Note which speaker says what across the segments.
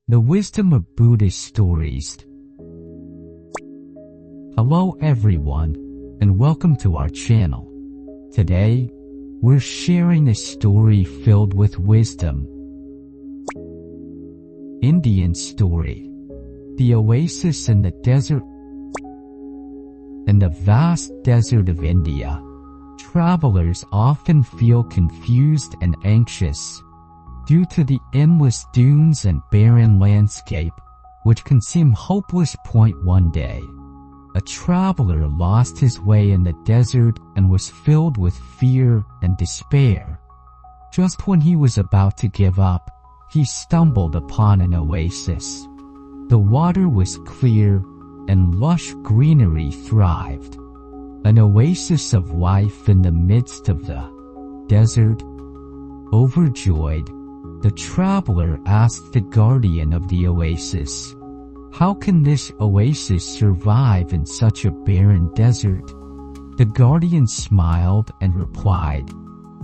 Speaker 1: The wisdom of Buddhist stories. Hello everyone, and welcome to our channel. Today, we're sharing a story filled with wisdom. Indian story. The oasis in the desert. In the vast desert of India, travelers often feel confused and anxious due to the endless dunes and barren landscape, which can seem hopeless. One day, a traveler lost his way in the desert and was filled with fear and despair. Just when he was about to give up, he stumbled upon an oasis. The water was clear and lush greenery thrived. An oasis of life in the midst of the desert. Overjoyed, the traveler asked the guardian of the oasis, "How can this oasis survive in such a barren desert?" The guardian smiled and replied,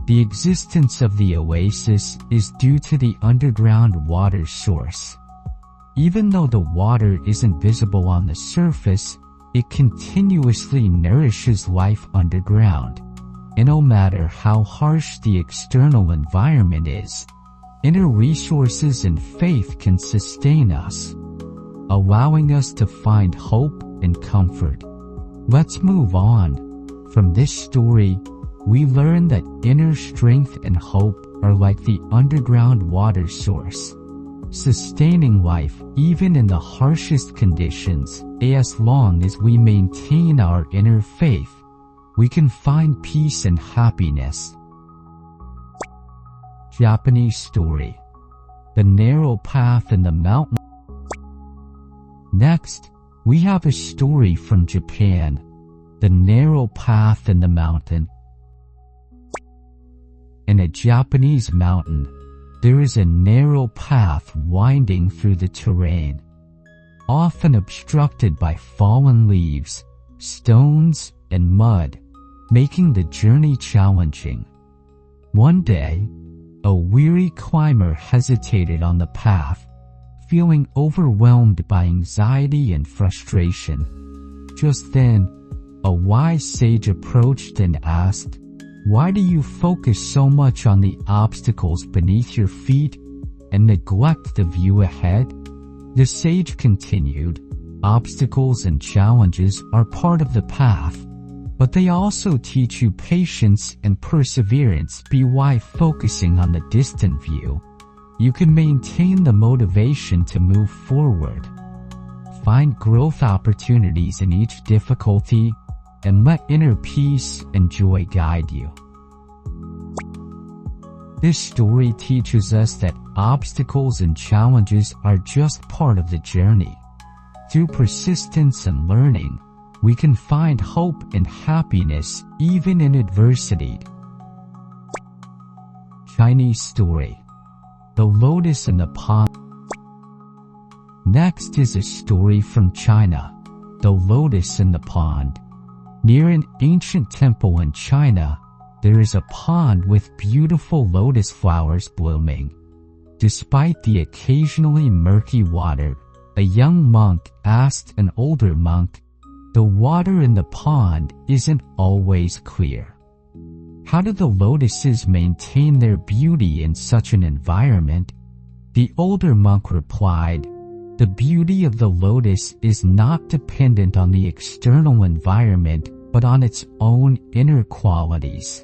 Speaker 1: "The existence of the oasis is due to the underground water source. Even though the water isn't visible on the surface, it continuously nourishes life underground. And no matter how harsh the external environment is, inner resources and faith can sustain us, allowing us to find hope and comfort." Let's move on. From this story, we learn that inner strength and hope are like the underground water source, sustaining life even in the harshest conditions. As long as we maintain our inner faith, we can find peace and happiness. Japanese story. The narrow path in the mountain. Next, we have a story from Japan. The narrow path in the mountain. In a Japanese mountain, there is a narrow path winding through the terrain, often obstructed by fallen leaves, stones, and mud, making the journey challenging. One day, a weary climber hesitated on the path, feeling overwhelmed by anxiety and frustration. Just then, a wise sage approached and asked, "Why do you focus so much on the obstacles beneath your feet and neglect the view ahead?" The sage continued, "Obstacles and challenges are part of the path, but they also teach you patience and perseverance. By focusing on the distant view, you can maintain the motivation to move forward. Find growth opportunities in each difficulty and let inner peace and joy guide you." This story teaches us that obstacles and challenges are just part of the journey. Through persistence and learning, we can find hope and happiness even in adversity. Chinese story. The Lotus in the Pond. Next is a story from China. The Lotus in the Pond. Near an ancient temple in China, there is a pond with beautiful lotus flowers blooming. Despite the occasionally murky water, a young monk asked an older monk, "The water in the pond isn't always clear. How do the lotuses maintain their beauty in such an environment?" The older monk replied, "The beauty of the lotus is not dependent on the external environment, but on its own inner qualities.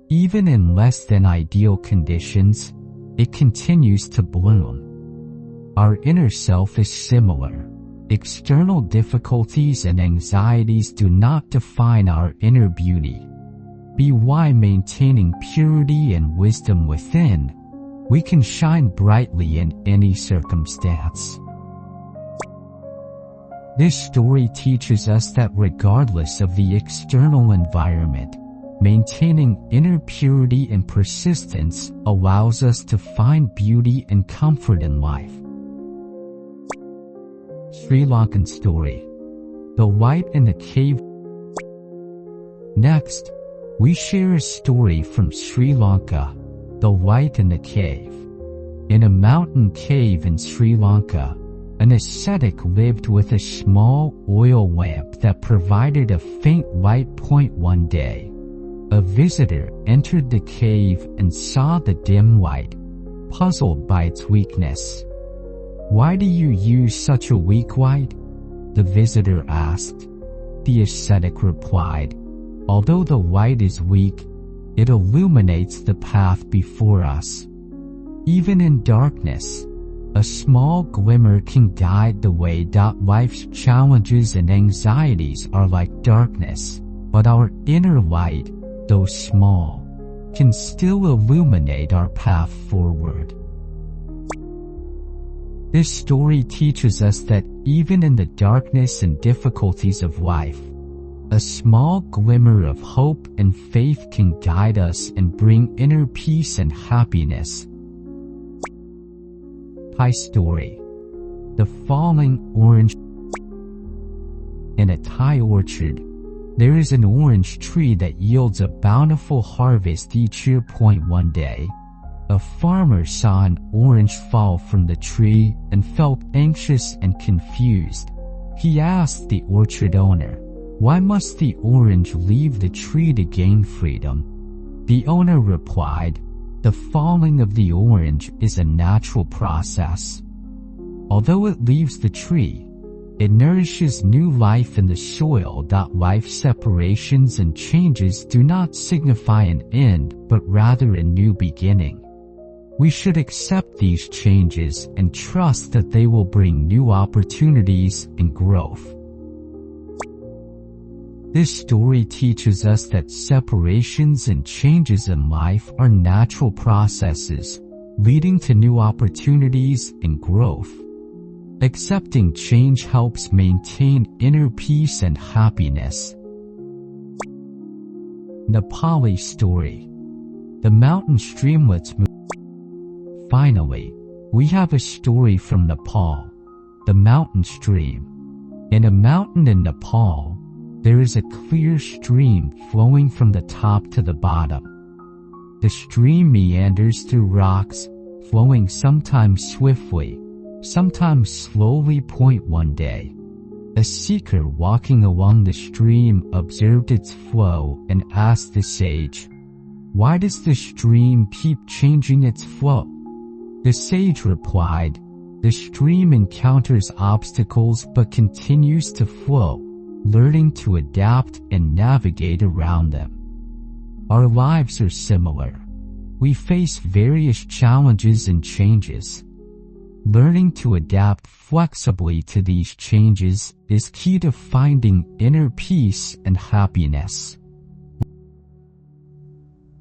Speaker 1: Even in less than ideal conditions, it continues to bloom." Our inner self is similar. External difficulties and anxieties do not define our inner beauty. By maintaining purity and wisdom within, we can shine brightly in any circumstance. This story teaches us that regardless of the external environment, maintaining inner purity and persistence allows us to find beauty and comfort in life. Sri Lankan story. The light in the cave. Next, we share a story from Sri Lanka. The light in the cave. In a mountain cave in Sri Lanka, an ascetic lived with a small oil lamp that provided a faint light. One day, a visitor entered the cave and saw the dim light, puzzled by its weakness. "Why do you use such a weak light?" the visitor asked. The ascetic replied, "Although the light is weak, it illuminates the path before us. Even in darkness, a small glimmer can guide the way. Life's challenges and anxieties are like darkness, but our inner light, though small, can still illuminate our path forward." This story teaches us that even in the darkness and difficulties of life, a small glimmer of hope and faith can guide us and bring inner peace and happiness. Thai story. The falling orange. In a Thai orchard, there is an orange tree that yields a bountiful harvest each year. One day, a farmer saw an orange fall from the tree and felt anxious and confused. He asked the orchard owner, "Why must the orange leave the tree to gain freedom?" The owner replied, "The falling of the orange is a natural process. Although it leaves the tree, it nourishes new life in the soil. Life separations and changes do not signify an end, but rather a new beginning. We should accept these changes and trust that they will bring new opportunities and growth." This story teaches us that separations and changes in life are natural processes, leading to new opportunities and growth. Accepting change helps maintain inner peace and happiness. Nepali story. The mountain streamlets move. Finally, we have a story from Nepal, the mountain stream. In a mountain in Nepal, there is a clear stream flowing from the top to the bottom. The stream meanders through rocks, flowing sometimes swiftly, sometimes slowly. One day, a seeker walking along the stream observed its flow and asked the sage, "Why does the stream keep changing its flow?" The sage replied, "The stream encounters obstacles but continues to flow, learning to adapt and navigate around them." Our lives are similar. We face various challenges and changes. Learning to adapt flexibly to these changes is key to finding inner peace and happiness.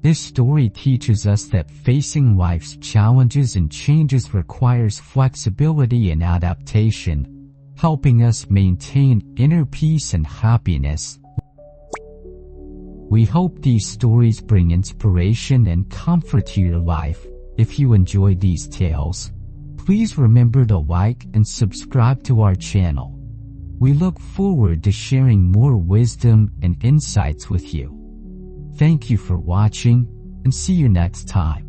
Speaker 1: This story teaches us that facing life's challenges and changes requires flexibility and adaptation, helping us maintain inner peace and happiness. We hope these stories bring inspiration and comfort to your life. If you enjoy these tales, please remember to like and subscribe to our channel. We look forward to sharing more wisdom and insights with you. Thank you for watching, and see you next time.